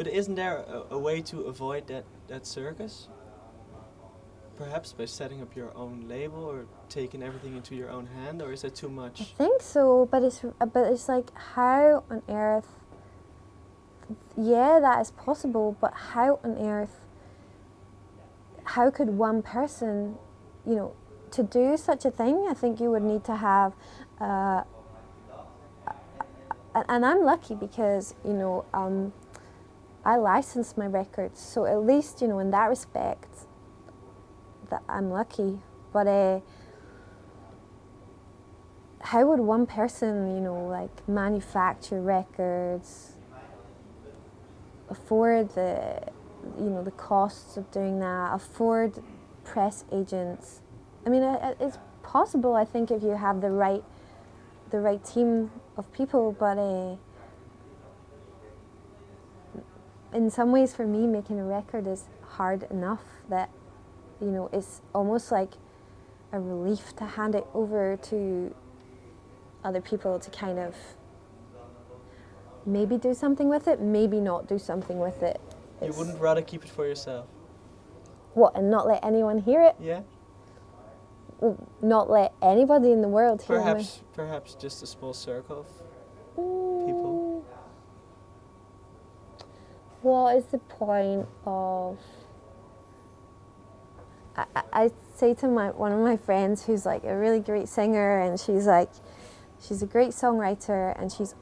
But isn't there a way to avoid that circus? Perhaps by setting up your own label or taking everything into your own hand, or is that too I much? think so, but it's like, how on earth? Yeah, that is possible, but how on earth? How could one person, to do such a thing? I think you would need to have, and I'm lucky because I license my records, so at least in that respect, that I'm lucky. But how would one person, like manufacture records, afford the costs of doing that, afford press agents? I mean, it's possible, I think, if you have the right team of people, but in some ways for me, making a record is hard enough that it's almost like a relief to hand it over to other people to kind of maybe do something with it, maybe not do something with it. You wouldn't rather keep it for yourself? What, and not let anyone hear it? Yeah. Not let anybody in the world hear me? Perhaps just a small circle of Mm. people. What is the point of... I say to one of my friends who's like a really great singer, and she's a great songwriter, and she's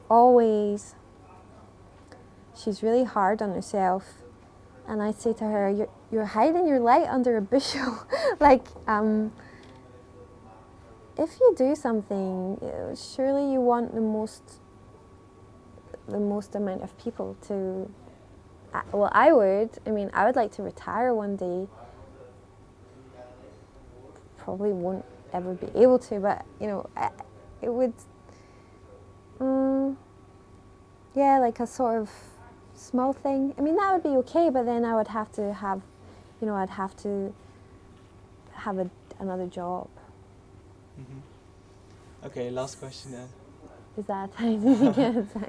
really hard on herself. And I say to her, you're hiding your light under a bushel. Like, if you do something, surely you want the most amount of people to... Well, I would like to retire one day. Probably won't ever be able to, but it would, like a sort of small thing. I mean, that would be okay, but then I would have to have, I'd have to have another job. Mm-hmm. Okay, last question then. Is that time? Yeah, time. We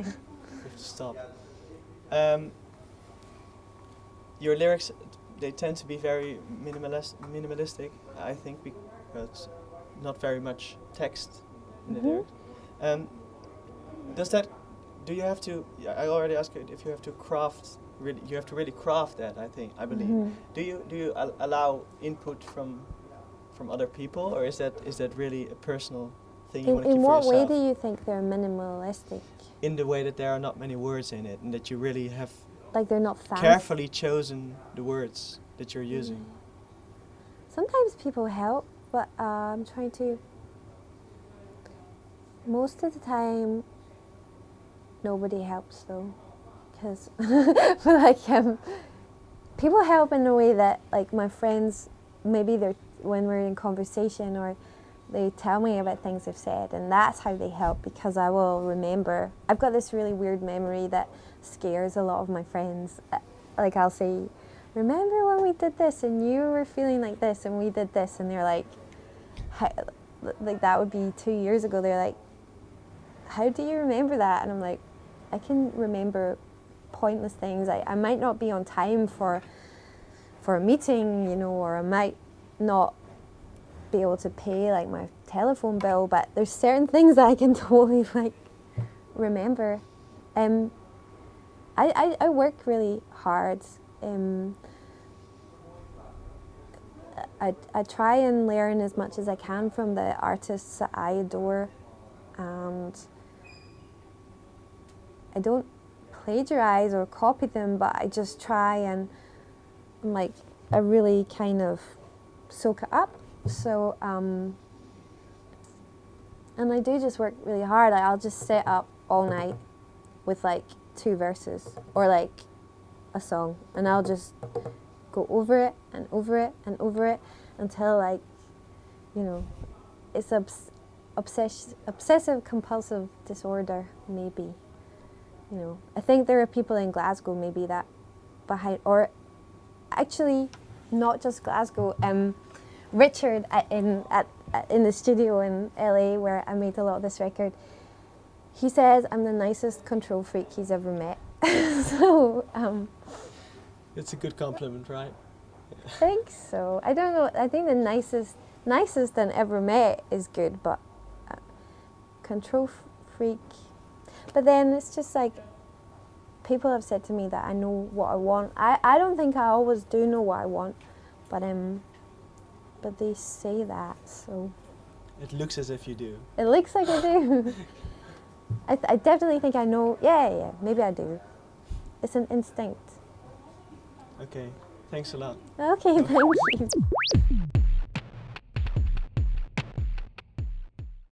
have to stop. Your lyrics, they tend to be very minimalistic, I think, because not very much text in the lyrics. Do you have to? I already asked you if you have to craft. You have to really craft that. I believe. Mm-hmm. Do you allow input from other people, or is that really a personal thing you want to keep for yourself? In what way do you think they're minimalistic? In the way that there are not many words in it, and that you really have. Like they're not fancy. Carefully chosen the words that you're using. Sometimes people help, but I'm trying to... Most of the time, nobody helps though. Because, people help in a way that, like, my friends, maybe when we're in conversation, or they tell me about things they've said, and that's how they help, because I will remember. I've got this really weird memory that scares a lot of my friends. Like, I'll say, remember when we did this and you were feeling like this and we did this, and they're like, that would be 2 years ago. They're like, how do you remember that? And I'm like, I can remember pointless things. I might not be on time for a meeting, or I might not be able to pay like my telephone bill, but there's certain things that I can totally like remember. I work really hard. I try and learn as much as I can from the artists that I adore, and I don't plagiarize or copy them, but I just try and I really kind of soak it up. So and I do just work really hard. I'll just sit up all night with like 2 verses or like a song, and I'll just go over it and over it and over it until it's obsessive compulsive disorder, maybe. I think there are people in Glasgow maybe that behind, or actually not just Glasgow, Richard in the studio in LA where I made a lot of this record, He says I'm the nicest control freak he's ever met. So, It's a good compliment, right? I think so. I don't know. I think the nicest than ever met is good, but control freak. But then it's just like, people have said to me that I know what I want. I don't think I always do know what I want, but they say that, so. It looks as if you do. It looks like I do. I definitely think I know. Yeah, maybe I do. It's an instinct. Okay, thanks a lot. Okay, thank you.